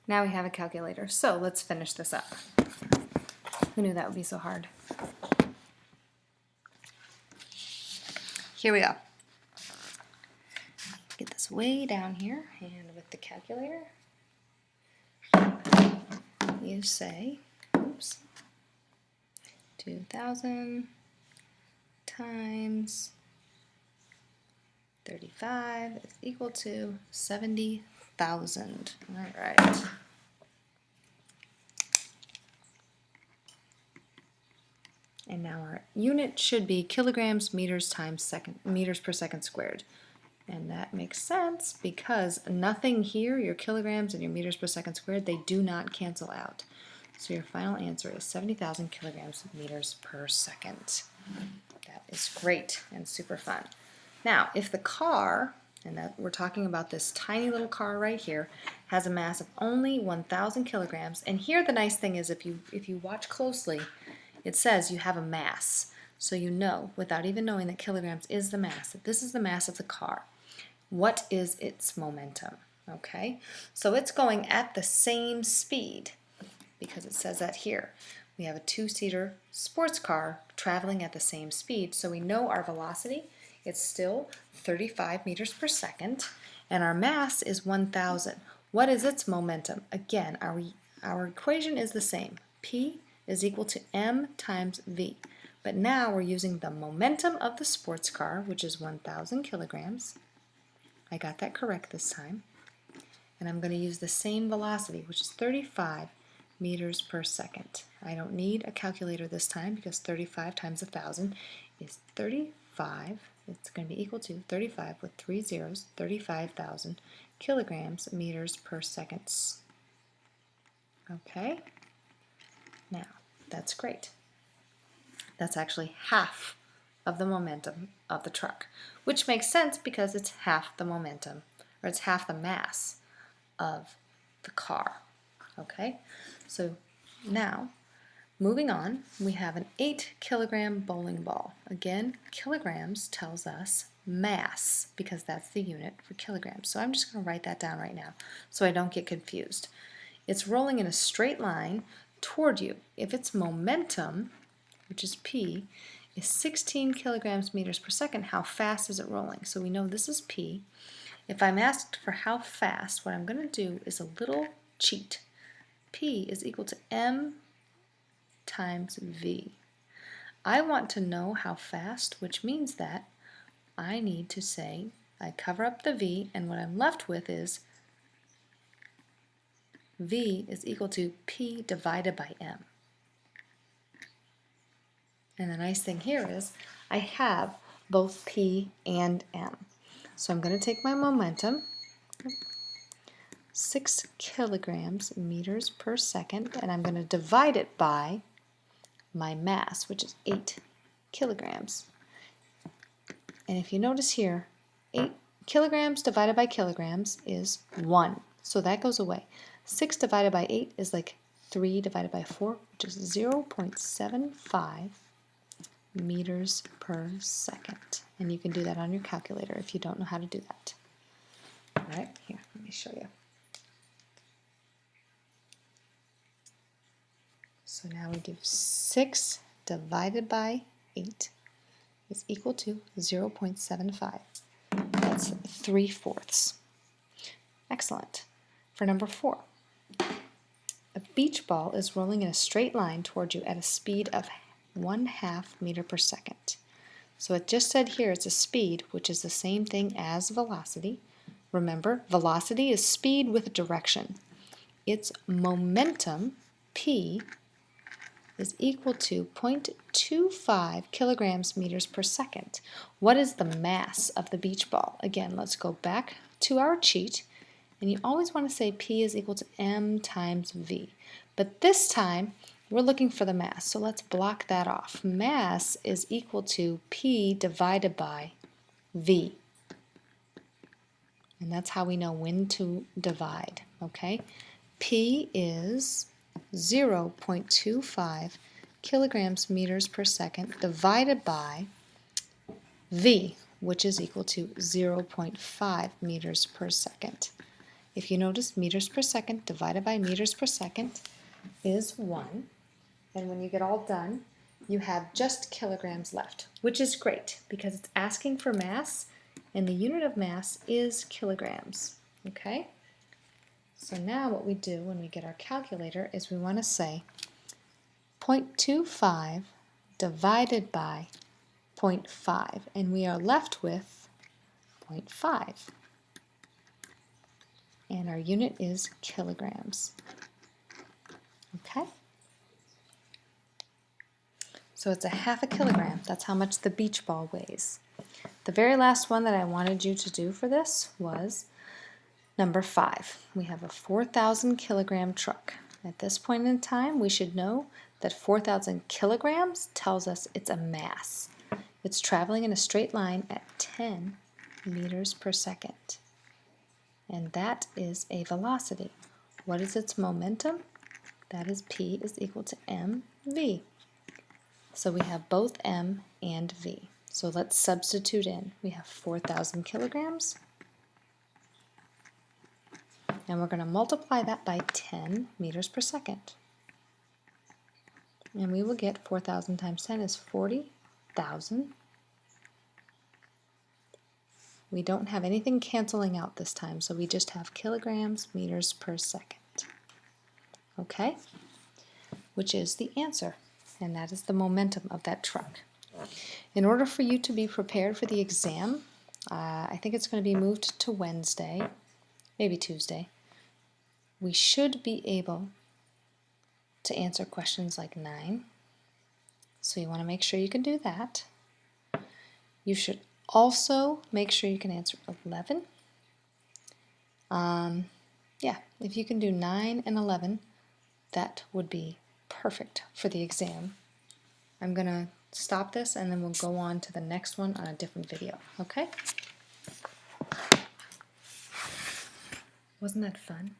Now we have a calculator. So let's finish this up. Who knew that would be so hard? Here we go. Get this way down here, and with the calculator, you say, oops, 2,000 times 35 is equal to 70,000. All right. And now our unit should be kilograms meters times meters per second squared. And that makes sense because nothing here, your kilograms and your meters per second squared, they do not cancel out. So your final answer is 70,000 kilograms meters per second. That is great and super fun. Now, if the car, and that we're talking about this tiny little car right here, has a mass of only 1,000 kilograms, and here the nice thing is if you watch closely, it says you have a mass. So you know, without even knowing that kilograms is the mass, that this is the mass of the car. What is its momentum? Okay, so it's going at the same speed because it says that here. We have a two-seater sports car traveling at the same speed, so we know our velocity. It's still 35 meters per second, and our mass is 1,000. What is its momentum? Again, our equation is the same. P is equal to m times v. But now we're using the momentum of the sports car, which is 1,000 kilograms. I got that correct this time. And I'm going to use the same velocity, which is 35 meters per second. I don't need a calculator this time because 35 times 1,000 is 35. It's going to be equal to 35 with 3 zeros, 35,000 kilograms meters per second. Okay? Now, that's great. That's actually half of the momentum of the truck, which makes sense because it's half the momentum, or it's half the mass of the car. Okay, so now moving on, we have an 8-kilogram bowling ball. Again, kilograms tells us mass because that's the unit for kilograms. So I'm just going to write that down right now so I don't get confused. It's rolling in a straight line toward you. If its momentum, which is P, is 16 kilograms meters per second, how fast is it rolling? So we know this is P. If I'm asked for how fast, what I'm going to do is a little cheat. P is equal to m times v. I want to know how fast, which means that I need to say, I cover up the v, and what I'm left with is v is equal to p divided by m. And the nice thing here is I have both p and m. So I'm going to take my momentum, 6 kilograms meters per second, and I'm going to divide it by my mass, which is 8 kilograms. And if you notice here, 8 kilograms divided by kilograms is 1. So that goes away. 6 divided by 8 is like 3 divided by 4, which is 0.75 meters per second. And you can do that on your calculator if you don't know how to do that. All right, here, let me show you. So now we do 6 divided by 8 is equal to 0.75. That's 3/4. Excellent. For number 4, a beach ball is rolling in a straight line toward you at a speed of 1/2 meter per second. So it just said here it's a speed, which is the same thing as velocity. Remember, velocity is speed with direction. Its momentum, P, is equal to 0.25 kilograms meters per second. What is the mass of the beach ball? Again, let's go back to our cheat, and you always want to say P is equal to m times v. But this time, we're looking for the mass, so let's block that off. Mass is equal to P divided by V. And that's how we know when to divide, okay? P is 0.25 kilograms meters per second divided by V, which is equal to 0.5 meters per second. if you notice, meters per second divided by meters per second is 1. And when you get all done, you have just kilograms left, which is great because it's asking for mass, and the unit of mass is kilograms. Okay? So now what we do when we get our calculator is we want to say 0.25 divided by 0.5, and we are left with 0.5. And our unit is kilograms. Okay? So it's a half a kilogram. That's how much the beach ball weighs. The very last one that I wanted you to do for this was number 5. We have a 4,000 kilogram truck. At this point in time, we should know that 4,000 kilograms tells us it's a mass. It's traveling in a straight line at 10 meters per second. And that is a velocity. What is its momentum? That is P is equal to mv. So we have both m and v. So let's substitute in. We have 4,000 kilograms. And we're going to multiply that by 10 meters per second. And we will get 4,000 times 10 is 40,000. We don't have anything canceling out this time, so we just have kilograms meters per second. Okay? Which is the answer, and that is the momentum of that truck. In order for you to be prepared for the exam, I think it's going to be moved to Wednesday, maybe Tuesday. We should be able to answer questions like 9. So you want to make sure you can do that. You should also make sure you can answer 11. Yeah, if you can do 9 and 11, that would be perfect for the exam. I'm going to stop this and then we'll go on to the next one on a different video, okay? Wasn't that fun?